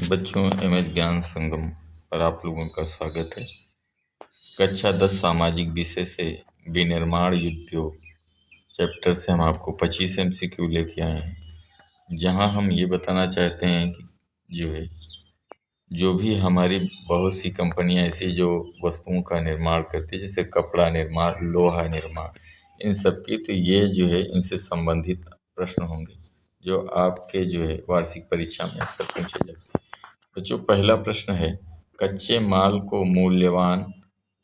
बच्चों, एमएस ज्ञान संगम पर आप लोगों का स्वागत है। कक्षा 10 सामाजिक विषय से विनिर्माण उद्योग चैप्टर से हम आपको 25 एमसीक्यू लेके आए हैं, जहां हम ये बताना चाहते हैं कि जो भी हमारी बहुत सी कंपनियां ऐसी जो वस्तुओं का निर्माण करती है, जैसे कपड़ा निर्माण, लोहा निर्माण, इन सब की तो ये इनसे संबंधित प्रश्न होंगे जो आपके वार्षिक परीक्षा में अक्सर पूछे जाते हैं। बच्चों, पहला प्रश्न है, कच्चे माल को मूल्यवान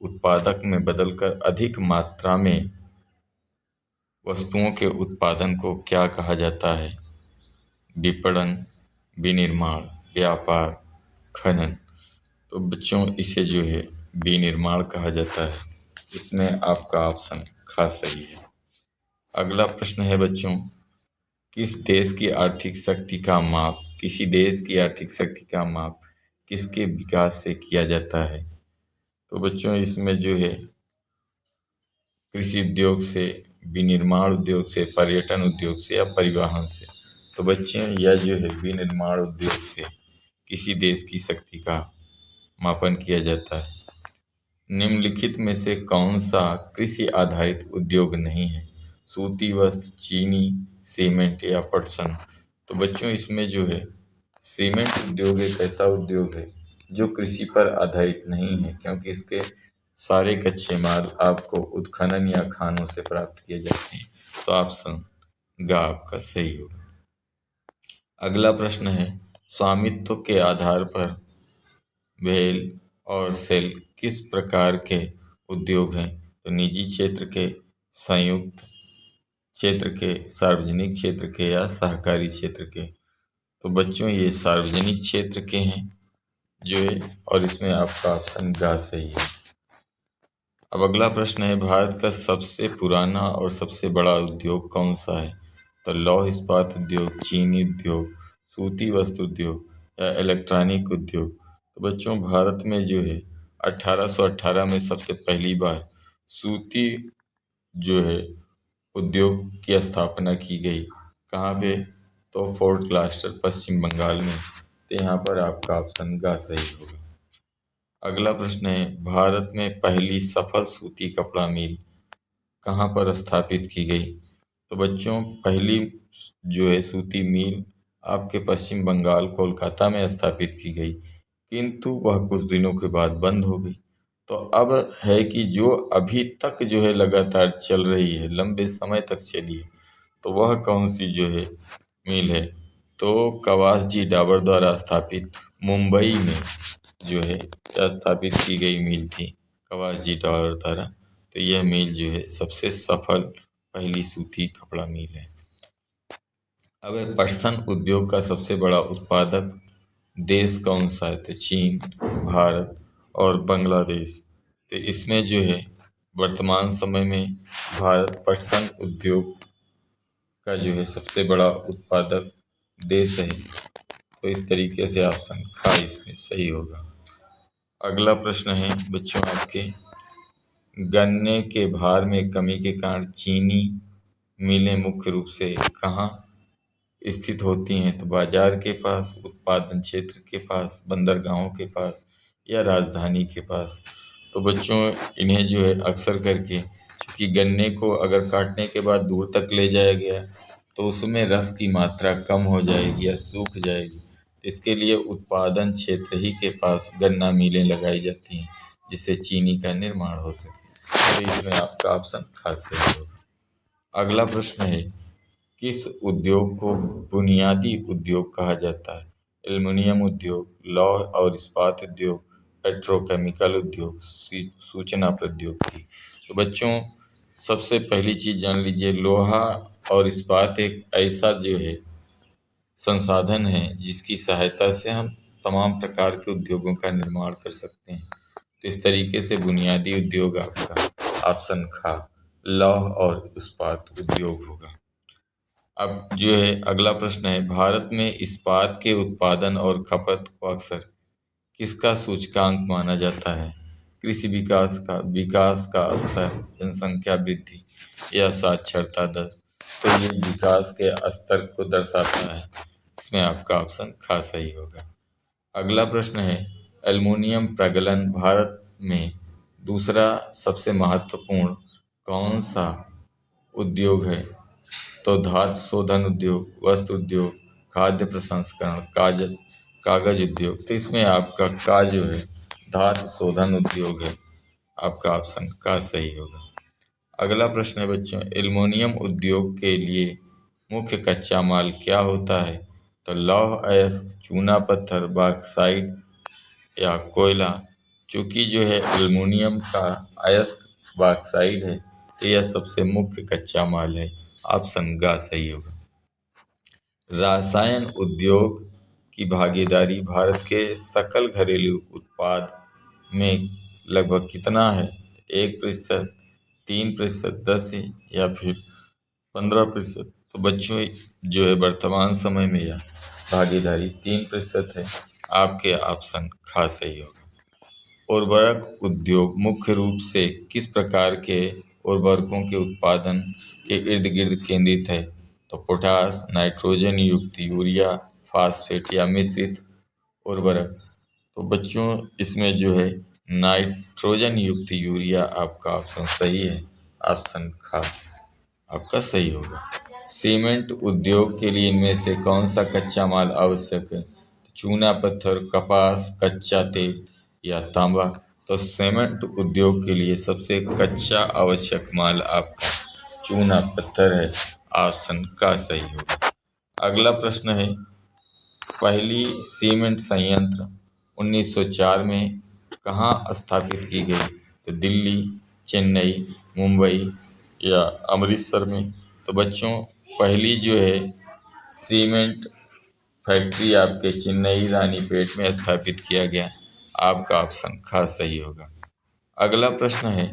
उत्पादक में बदलकर अधिक मात्रा में वस्तुओं के उत्पादन को क्या कहा जाता है? विपणन, विनिर्माण, व्यापार, खनन। तो बच्चों, इसे विनिर्माण कहा जाता है। इसमें आपका ऑप्शन ख सही है। अगला प्रश्न है बच्चों, किसी देश की आर्थिक शक्ति का माप किसके विकास से किया जाता है? तो बच्चों, इसमें कृषि उद्योग से, विनिर्माण उद्योग से, पर्यटन उद्योग से या परिवहन से। तो बच्चों, यह विनिर्माण उद्योग से किसी देश की शक्ति का मापन किया जाता है। निम्नलिखित में से कौन सा कृषि आधारित उद्योग नहीं है? सूती वस्त्र, चीनी, सीमेंट या पटसन। तो बच्चों, इसमें सीमेंट उद्योग एक ऐसा उद्योग है जो कृषि पर आधारित नहीं है, क्योंकि इसके सारे कच्चे माल आपको उत्खनन या खानों से प्राप्त किए जाते हैं। तो ऑप्शन ग आपका सही होगा। अगला प्रश्न है, स्वामित्व के आधार पर वेल और सेल किस प्रकार के उद्योग हैं? तो निजी क्षेत्र के, संयुक्त क्षेत्र के, सार्वजनिक क्षेत्र के या सहकारी क्षेत्र के। तो बच्चों, ये सार्वजनिक क्षेत्र के हैं और इसमें आपका ऑप्शन ग सही है। अब अगला प्रश्न है, भारत का सबसे पुराना और सबसे बड़ा उद्योग कौन सा है? तो लौह इस्पात उद्योग, चीनी उद्योग, सूती वस्त्र उद्योग या इलेक्ट्रॉनिक उद्योग। तो बच्चों, भारत में 1818 में सबसे पहली बार सूती उद्योग की स्थापना की गई। कहाँ पे? तो फोर्ट क्लास्टर, पश्चिम बंगाल में। तो यहाँ पर आपका ऑप्शन ग सही होगा। अगला प्रश्न है, भारत में पहली सफल सूती कपड़ा मिल कहाँ पर स्थापित की गई? तो बच्चों, पहली सूती मिल आपके पश्चिम बंगाल, कोलकाता में स्थापित की गई, किंतु वह कुछ दिनों के बाद बंद हो गई। तो अब है कि जो अभी तक लगातार चल रही है, लंबे समय तक चली है, तो वह कौन सी मिल है? तो कवासजी डाबर द्वारा स्थापित मुंबई में स्थापित की गई मिल थी, कवासजी डाबर द्वारा। तो यह मिल सबसे सफल पहली सूती कपड़ा मिल है। अब पटसन उद्योग का सबसे बड़ा उत्पादक देश कौन सा है? तो चीन, भारत और बांग्लादेश। तो इसमें वर्तमान समय में भारत पटसन उद्योग का सबसे बड़ा उत्पादक देश है। तो इस तरीके से ऑप्शन ख इसमें सही होगा। अगला प्रश्न है बच्चों आपके, गन्ने के भार में कमी के कारण चीनी मिलें मुख्य रूप से कहाँ स्थित होती हैं? तो बाजार के पास, उत्पादन क्षेत्र के पास, बंदरगाहों के पास या राजधानी के पास। तो बच्चों, इन्हें अक्सर करके, क्योंकि गन्ने को अगर काटने के बाद दूर तक ले जाया गया तो उसमें रस की मात्रा कम हो जाएगी या सूख जाएगी। तो इसके लिए उत्पादन क्षेत्र ही के पास गन्ना मिलें लगाई जाती हैं, जिससे चीनी का निर्माण हो सके। तो इसमें आपका ऑप्शन खास सही होगा। अगला प्रश्न है, किस उद्योग को बुनियादी उद्योग कहा जाता है? एल्युमिनियम उद्योग, लौह और इस्पात उद्योग, पेट्रोकेमिकल उद्योग, सूचना प्रौद्योगिकी। तो बच्चों, सबसे पहली चीज जान लीजिए, लोहा और इस्पात एक ऐसा संसाधन है जिसकी सहायता से हम तमाम प्रकार के उद्योगों का निर्माण कर सकते हैं। तो इस तरीके से बुनियादी उद्योग आपका ऑप्शन ख लौह और इस्पात उद्योग होगा। अब अगला प्रश्न है, भारत में इस्पात के उत्पादन और खपत को अक्सर किसका सूचकांक माना जाता है? कृषि विकास का स्तर, जनसंख्या वृद्धि या साक्षरता दर। तो ये विकास के स्तर को दर्शाता है। इसमें आपका ऑप्शन ख सही होगा। अगला प्रश्न है, एल्युमिनियम प्रगलन भारत में दूसरा सबसे महत्वपूर्ण कौन सा उद्योग है? तो धातु शोधन उद्योग, वस्त्र उद्योग, खाद्य प्रसंस्करण, कागज उद्योग। तो इसमें आपका का जो है धातु शोधन उद्योग है, आपका ऑप्शन का सही होगा। अगला प्रश्न है बच्चों, एल्युमिनियम उद्योग के लिए मुख्य कच्चा माल क्या होता है? तो लौह अयस्क, चूना पत्थर, बॉक्साइट या कोयला। चूंकि जो है एल्युमिनियम का अयस्क बॉक्साइट है, तो यह सबसे मुख्य कच्चा माल है, ऑप्शन गा सही होगा। रसायन उद्योग की भागीदारी भारत के सकल घरेलू उत्पाद में लगभग कितना है? 1%, 3%, 10 है या फिर 15%। तो बच्चों जो है वर्तमान समय में यह भागीदारी 3% है, आपके ऑप्शन खा सही होगा। उर्वरक उद्योग मुख्य रूप से किस प्रकार के उर्वरकों के उत्पादन के इर्द गिर्द केंद्रित है? तो पोटास, नाइट्रोजन युक्त यूरिया, फास्फेट या मिश्रित उर्वरक। तो बच्चों इसमें जो है नाइट्रोजन युक्त यूरिया आपका ऑप्शन सही है, ऑप्शन खा आपका सही होगा। सीमेंट उद्योग के लिए इनमें से कौन सा कच्चा माल आवश्यक है? चूना पत्थर, कपास, कच्चा तेल या तांबा। तो सीमेंट उद्योग के लिए सबसे कच्चा आवश्यक माल आपका चूना पत्थर है, ऑप्शन का सही होगा। अगला प्रश्न है, पहली सीमेंट संयंत्र 1904 में कहाँ स्थापित की गई? तो दिल्ली, चेन्नई, मुंबई या अमृतसर में। तो बच्चों पहली जो है सीमेंट फैक्ट्री आपके चेन्नई रानीपेट में स्थापित किया गया, आपका ऑप्शन खा सही होगा। अगला प्रश्न है,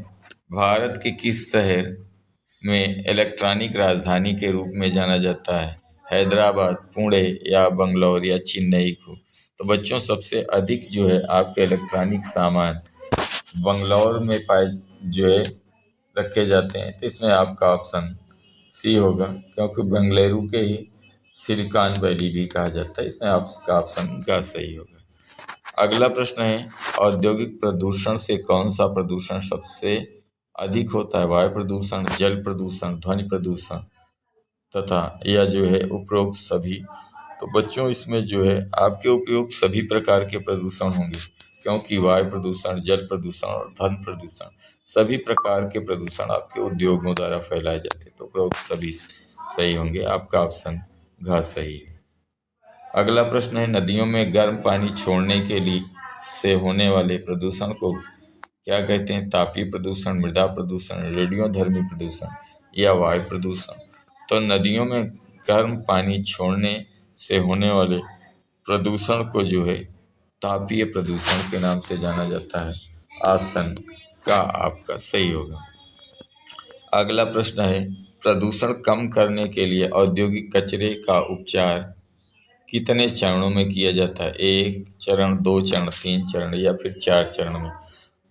भारत के किस शहर में इलेक्ट्रॉनिक राजधानी के रूप में जाना जाता है? हैदराबाद, पुणे या बंगलौर या चेन्नई को। तो बच्चों सबसे अधिक जो है आपके इलेक्ट्रॉनिक सामान बंगलौर में पाए जो है रखे जाते हैं। तो इसमें आपका ऑप्शन सी होगा, क्योंकि बेंगलुरु के ही सिलिकॉन वैली भी कहा जाता है। इसमें आपका ऑप्शन का सही होगा। अगला प्रश्न है, औद्योगिक प्रदूषण से कौन सा प्रदूषण सबसे अधिक होता है? वायु प्रदूषण, जल प्रदूषण, ध्वनि प्रदूषण तथा या जो है उपरोक्त सभी। तो बच्चों इसमें जो है आपके उपयोग सभी प्रकार के प्रदूषण होंगे, क्योंकि वायु प्रदूषण, जल प्रदूषण और ध्वनि प्रदूषण सभी प्रकार के प्रदूषण आपके उद्योगों द्वारा फैलाए जाते हैं। तो उपरोक्त सभी सही होंगे, आपका ऑप्शन घ सही है। अगला प्रश्न है, नदियों में गर्म पानी छोड़ने के लिए से होने वाले प्रदूषण को क्या कहते हैं? तापीय प्रदूषण, मृदा प्रदूषण, रेडियोधर्मी प्रदूषण या वायु प्रदूषण। तो नदियों में गर्म पानी छोड़ने से होने वाले प्रदूषण को जो है तापीय प्रदूषण के नाम से जाना जाता है, ऑप्शन का आपका सही होगा। अगला प्रश्न है, प्रदूषण कम करने के लिए औद्योगिक कचरे का उपचार कितने चरणों में किया जाता है? 1 चरण, 2 चरण, 3 चरण या फिर 4 चरण में।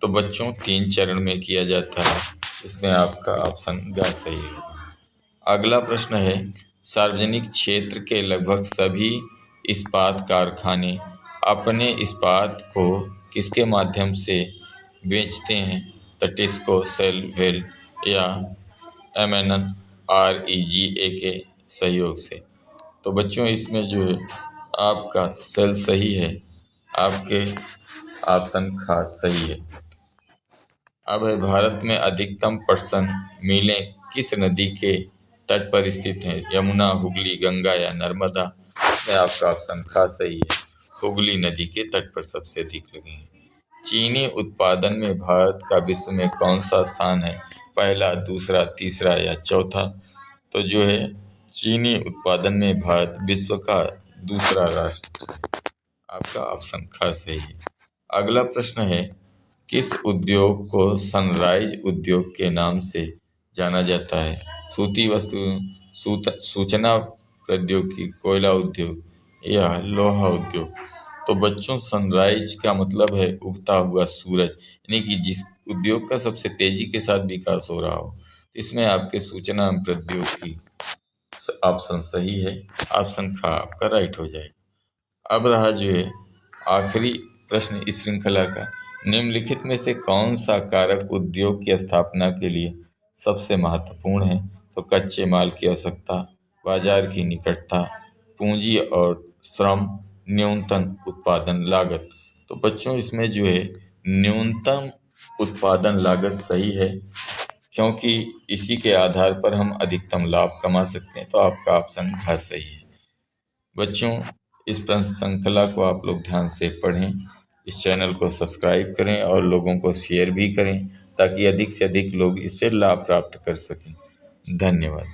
तो बच्चों 3 चरण में किया जाता है, इसमें आपका ऑप्शन ग सही होगा। अगला प्रश्न है, सार्वजनिक क्षेत्र के लगभग सभी इस्पात कारखाने अपने इस्पात को किसके माध्यम से बेचते हैं? तो टिस्को, सेल, वेल या MNREGA के सहयोग से। तो बच्चों इसमें जो है आपका सेल सही है, आपके ऑप्शन खास सही है। अब है, भारत में अधिकतम पटसन मिलें किस नदी के तट पर स्थित हैं? यमुना, हुगली, गंगा या नर्मदा। इसमें आपका ऑप्शन खास सही है, हुगली नदी के तट पर सबसे अधिक लगे हैं। चीनी उत्पादन में भारत का विश्व में कौन सा स्थान है? पहला, दूसरा, तीसरा या चौथा। तो जो है चीनी उत्पादन में भारत विश्व का दूसरा राष्ट्र है, आपका ऑप्शन ख सही है। अगला प्रश्न है, किस उद्योग को सनराइज उद्योग के नाम से जाना जाता है? सूती वस्तु, सूचना प्रौद्योगिकी, कोयला उद्योग या लोहा उद्योग। तो बच्चों सनराइज का मतलब है उगता हुआ सूरज, यानी कि जिस उद्योग का सबसे तेजी के साथ विकास हो रहा हो। इसमें आपके सूचना प्रौद्योगिकी ऑप्शन सही है, ऑप्शन खा आपका राइट हो जाएगा। अब रहा जो है आखिरी प्रश्न इस श्रृंखला का, निम्नलिखित में से कौन सा कारक उद्योग की स्थापना के लिए सबसे महत्वपूर्ण है? तो कच्चे माल की आवश्यकता, बाजार की निकटता, पूंजी और श्रम, न्यूनतम उत्पादन लागत। तो बच्चों इसमें जो है न्यूनतम उत्पादन लागत सही है, क्योंकि इसी के आधार पर हम अधिकतम लाभ कमा सकते हैं। तो आपका ऑप्शन घ सही है। बच्चों इस प्रश्न श्रृंखला को आप लोग ध्यान से पढ़ें, इस चैनल को सब्सक्राइब करें और लोगों को शेयर भी करें, ताकि अधिक से अधिक लोग इससे लाभ प्राप्त कर सकें। धन्यवाद।